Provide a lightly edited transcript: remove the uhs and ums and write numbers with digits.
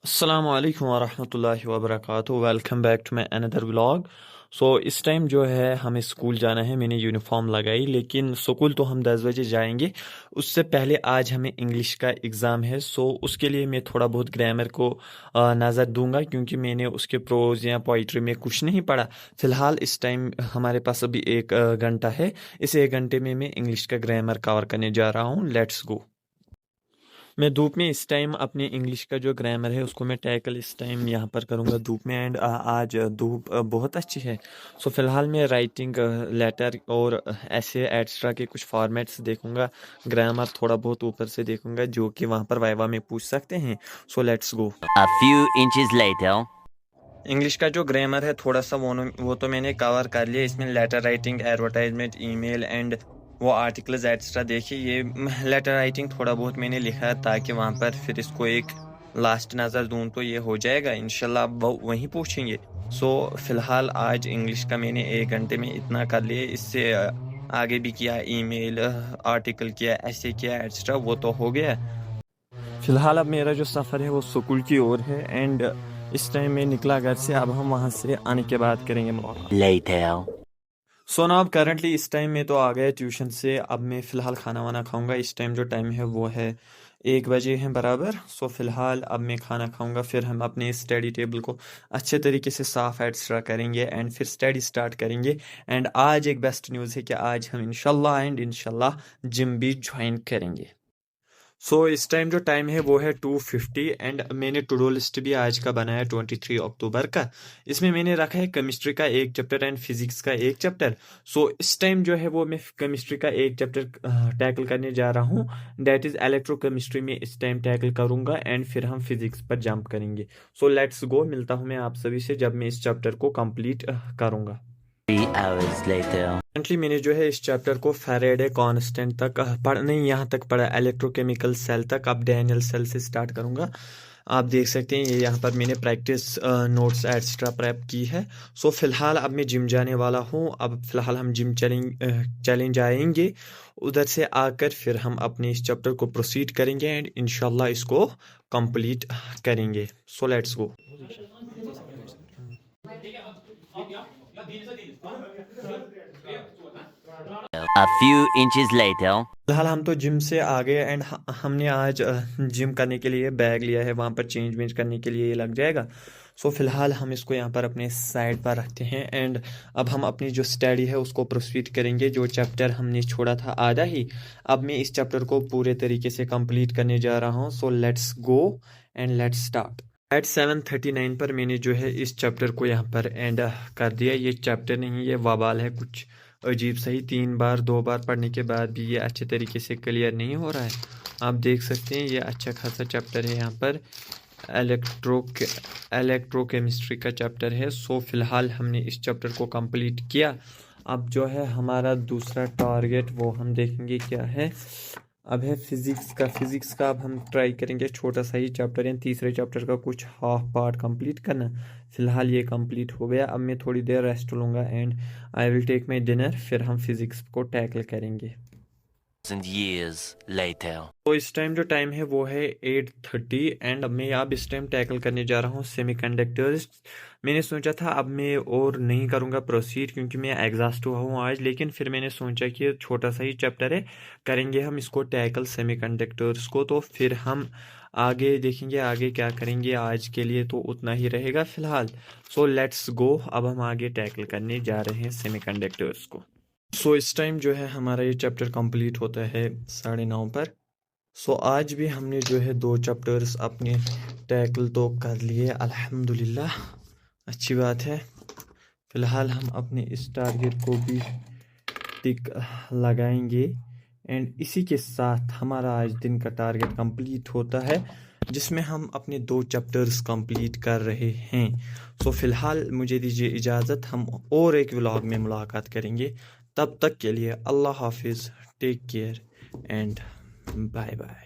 अस्सलाम वालेकुम वरहमतुल्लाहि वबरकातुहू। Welcome back to my another vlog. इस टाइम जो है हमें स्कूल जाना है। मैंने यूनिफॉर्म लगाई, लेकिन स्कूल तो हम 10 बजे जाएंगे। उससे पहले आज हमें इंग्लिश का एग्ज़ाम है। उसके लिए मैं थोड़ा बहुत ग्रामर को नज़र दूंगा, क्योंकि मैंने उसके प्रोज या पोइट्री में कुछ नहीं पढ़ा। फ़िलहाल इस टाइम हमारे पास अभी एक घंटा है। इस एक घंटे में मैं इंग्लिश का ग्रामर कवर करने जा रहा हूँ। लेट्स गो। मैं धूप में इस टाइम अपने इंग्लिश का जो ग्रामर है उसको मैं टैकल इस टाइम यहाँ पर करूँगा धूप में। एंड आज धूप बहुत अच्छी है। फ़िलहाल मैं राइटिंग लेटर और ऐसे एक्स्ट्रा के कुछ फॉर्मेट्स देखूँगा। ग्रामर थोड़ा बहुत ऊपर से देखूँगा, जो कि वहाँ पर वाइवा में पूछ सकते हैं। Let's go. A few inches later. English का जो ग्रामर है थोड़ा सा वो तो मैंने कवर कर लिया। इसमें letter writing, advertisement, email and वो आर्टिकल्स एक्स्ट्रा। देखिए, ये लेटर राइटिंग थोड़ा बहुत मैंने लिखा है, ताकि वहाँ पर फिर इसको एक लास्ट नज़र दूँ तो ये हो जाएगा इंशाल्लाह। अब वो वहीं पूछेंगे। फ़िलहाल आज इंग्लिश का मैंने एक घंटे में इतना कर लिया। इससे आगे भी किया, ईमेल, आर्टिकल किया, ऐसे किया एक्स्ट्रा, वो तो हो गया। फ़िलहाल अब मेरा जो सफ़र है वो स्कूल की ओर है। एंड इस टाइम मैं निकला घर से। अब हम वहाँ से आने के बाद करेंगे मुलाकात। Later. ना अब करंटली इस टाइम में तो आ गया ट्यूशन से। अब मैं फ़िलहाल खाना वाना खाऊंगा। इस टाइम जो टाइम है वो है 1 बजे है बराबर। फ़िलहाल अब मैं खाना खाऊंगा, फिर हम अपने स्टडी टेबल को अच्छे तरीके से साफ़ एक्स्ट्रा करेंगे एंड फिर स्टडी स्टार्ट करेंगे। एंड आज एक बेस्ट न्यूज़ है कि आज हम इंशाल्लाह जिम भी ज्वाइन करेंगे। इस टाइम जो टाइम है वो है 2:50। एंड मैंने टू डू लिस्ट भी आज का बनाया 23 अक्टूबर का। इसमें मैंने रखा है केमिस्ट्री का एक चैप्टर एंड फिजिक्स का एक चैप्टर। इस टाइम जो है वो मैं केमिस्ट्री का एक चैप्टर टैकल करने जा रहा हूँ। दैट इज़ इलेक्ट्रोकेमिस्ट्री में इस टाइम टैकल करूँगा एंड फिर हम फिजिक्स पर जंप करेंगे। Let's go. मिलता हूँ मैं आप सभी से जब मैं इस चैप्टर को कंप्लीट करूँगा। 3 hours later. करंटली मैंने जो है इस चैप्टर को फैराडे कांस्टेंट तक पढ़ नहीं, यहाँ तक पढ़ा इलेक्ट्रोकेमिकल सेल तक। अब डैनियल सेल से स्टार्ट करूँगा। आप देख सकते हैं ये यहाँ पर मैंने प्रैक्टिस नोट्स एक्स्ट्रा प्रेप की है। फ़िलहाल अब मैं जिम जाने वाला हूँ। अब फ़िलहाल हम जिम चैलेंज आएंगे। उधर से आकर फिर हम अपने इस चैप्टर को प्रोसीड करेंगे एंड इंशाल्लाह इसको कंप्लीट करेंगे। Let's go. A few inches later. फिलहाल हम तो जिम से आ गए एंड हमने आज जिम करने के लिए बैग लिया है। वहाँ पर चेंज वेंज करने के लिए ये लग जाएगा। फ़िलहाल हम इसको यहाँ पर अपने साइड पर रखते हैं एंड अब हम अपनी जो स्टडी है उसको प्रोसीड करेंगे। जो चैप्टर हमने छोड़ा था आधा ही, अब मैं इस चैप्टर को पूरे तरीके से कंप्लीट करने जा रहा हूँ। Let's go and let's start. At 7:39 पर मैंने जो है इस चैप्टर को यहाँ पर एंड कर दिया। ये चैप्टर नहीं, ये वबाल है कुछ अजीब सही। 3 बार 2 बार पढ़ने के बाद भी ये अच्छे तरीके से क्लियर नहीं हो रहा है। आप देख सकते हैं ये अच्छा खासा चैप्टर है। यहाँ पर इलेक्ट्रोकेमिस्ट्री का चैप्टर है। फ़िलहाल हमने इस चैप्टर को कंप्लीट किया। अब जो है हमारा दूसरा टारगेट वो हम देखेंगे क्या है। अब है फिज़िक्स का अब हम ट्राई करेंगे। छोटा सा ही चैप्टर है, तीसरे चैप्टर का कुछ हाफ पार्ट कंप्लीट करना। फ़िलहाल ये कंप्लीट हो गया। अब मैं थोड़ी देर रेस्ट लूँगा and I will take my dinner, फिर हम फिज़िक्स को टैकल करेंगे। And years later. इस टाइम जो टाइम है वो है 8:30 एंड मैं अब इस टाइम टैकल करने जा रहा हूँ सेमीकंडक्टर्स। मैंने सोचा था अब मैं और नहीं करूँगा प्रोसीड, क्योंकि मैं एग्जॉस्ट हुआ हूँ आज। लेकिन फिर मैंने सोचा कि छोटा सा ही चैप्टर है, करेंगे हम इसको टैकल सेमीकंडक्टर्स को, तो फिर हम आगे देखेंगे आगे क्या करेंगे। आज के लिए तो उतना ही रहेगा फ़िलहाल। Let's go. अब हम आगे टैकल करने जा रहे हैं सेमीकंडक्टर्स को। इस टाइम जो है हमारा ये चैप्टर कंप्लीट होता है 9:30 पर। आज भी हमने जो है 2 चैप्टर्स अपने टैकल तो कर लिए, अल्हम्दुलिल्लाह, अच्छी बात है। फ़िलहाल हम अपने इस टारगेट को भी टिक लगाएंगे एंड इसी के साथ हमारा आज दिन का टारगेट कंप्लीट होता है, जिसमें हम अपने 2 चैप्टर्स कंप्लीट कर रहे हैं। फ़िलहाल मुझे दीजिए इजाज़त, हम और एक व्लॉग में मुलाकात करेंगे। तब तक के लिए अल्लाह हाफिज़, take care and bye bye.